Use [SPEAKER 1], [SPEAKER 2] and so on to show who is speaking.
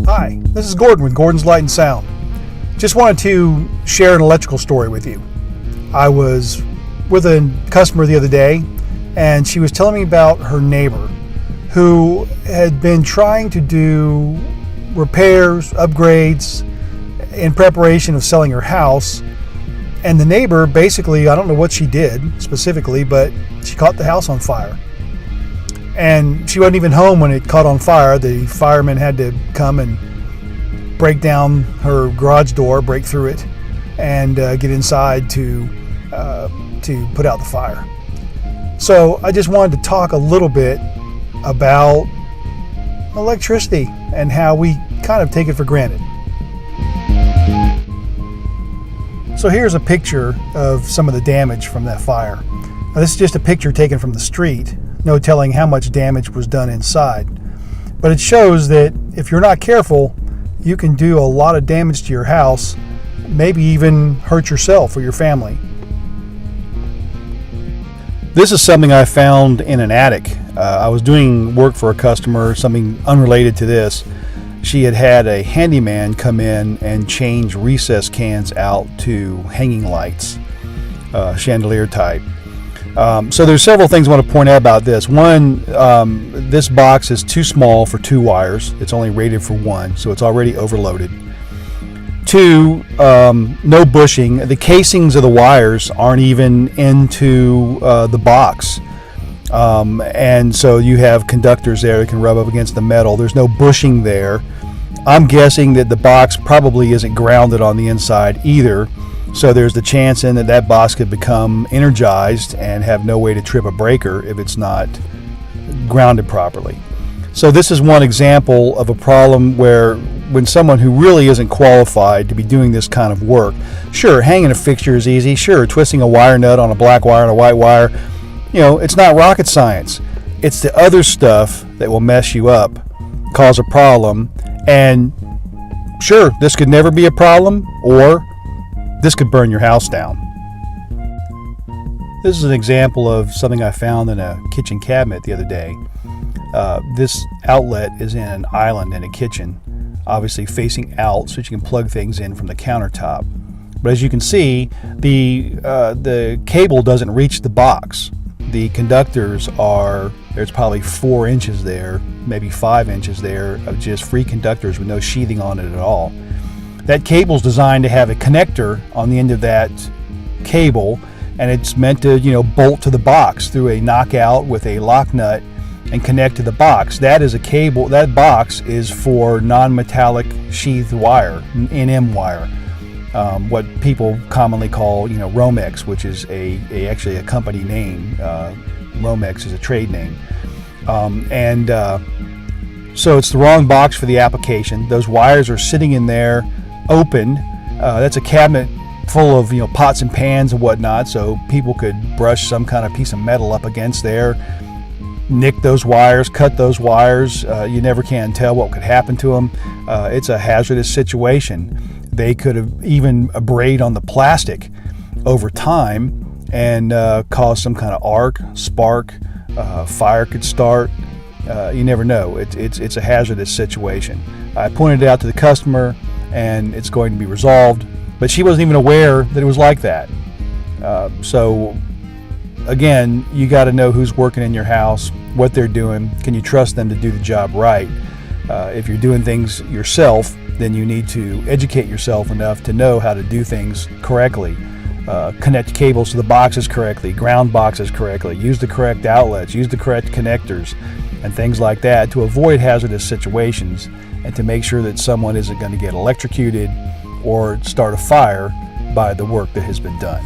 [SPEAKER 1] Hi, this is Gordon with Gordon's Light and Sound. Just wanted to share an electrical story with you. I was with a customer the other day, and she was telling me about her neighbor who had been trying to do repairs, upgrades in preparation of selling her house. And the neighbor basically, I don't know what she did specifically, but she caught the house on fire. And she wasn't even home when it caught on fire. The firemen had to come and break down her garage door, break through it, and get inside to put out the fire. So I just wanted to talk a little bit about electricity and how we kind of take it for granted. So here's a picture of some of the damage from that fire. Now, this is just a picture taken from the street. No telling how much damage was done inside. But it shows that if you're not careful, you can do a lot of damage to your house, maybe even hurt yourself or your family. This is something I found in an attic. I was doing work for a customer, something unrelated to this. She had a handyman come in and change recess cans out to hanging lights, chandelier type. So there's several things I want to point out about this. One, this box is too small for 2 wires. It's only rated for 1, so it's already overloaded. 2, no bushing. The casings of the wires aren't even into the box. And so you have conductors there that can rub up against the metal. There's no bushing there. I'm guessing that the box probably isn't grounded on the inside either. So there's the chance in that box could become energized and have no way to trip a breaker if it's not grounded properly. So this is one example of a problem where when someone who really isn't qualified to be doing this kind of work, sure, hanging a fixture is easy. Sure, twisting a wire nut on a black wire and a white wire, it's not rocket science. It's the other stuff that will mess you up, cause a problem, and sure, this could never be a problem, or this could burn your house down. This is an example of something I found in a kitchen cabinet the other day. This outlet is in an island in a kitchen, obviously facing out so that you can plug things in from the countertop. But as you can see, the cable doesn't reach the box. The conductors there's probably 4 inches there, maybe 5 inches there of just free conductors with no sheathing on it at all. That cable's designed to have a connector on the end of that cable, and it's meant to, bolt to the box through a knockout with a lock nut and connect to the box. That is a cable. That box is for non-metallic sheathed wire, NM wire, what people commonly call, Romex, which is actually a company name. Romex is a trade name, so it's the wrong box for the application. Those wires are sitting in there, open. That's a cabinet full of pots and pans and whatnot, so people could brush some kind of piece of metal up against there, nick those wires, cut those wires. You never can tell what could happen to them. It's a hazardous situation. They could have even abrade on the plastic over time and cause some kind of arc, spark, fire could start. You never know. It's a hazardous situation. I pointed it out to the customer, and it's going to be resolved, but she wasn't even aware that it was like that. So again, you got to know who's working in your house, what they're doing. Can you trust them to do the job right? If you're doing things yourself, then you need to educate yourself enough to know how to do things correctly. Connect cables to the boxes correctly, ground boxes correctly, use the correct outlets, use the correct connectors, and things like that to avoid hazardous situations and to make sure that someone isn't going to get electrocuted or start a fire by the work that has been done.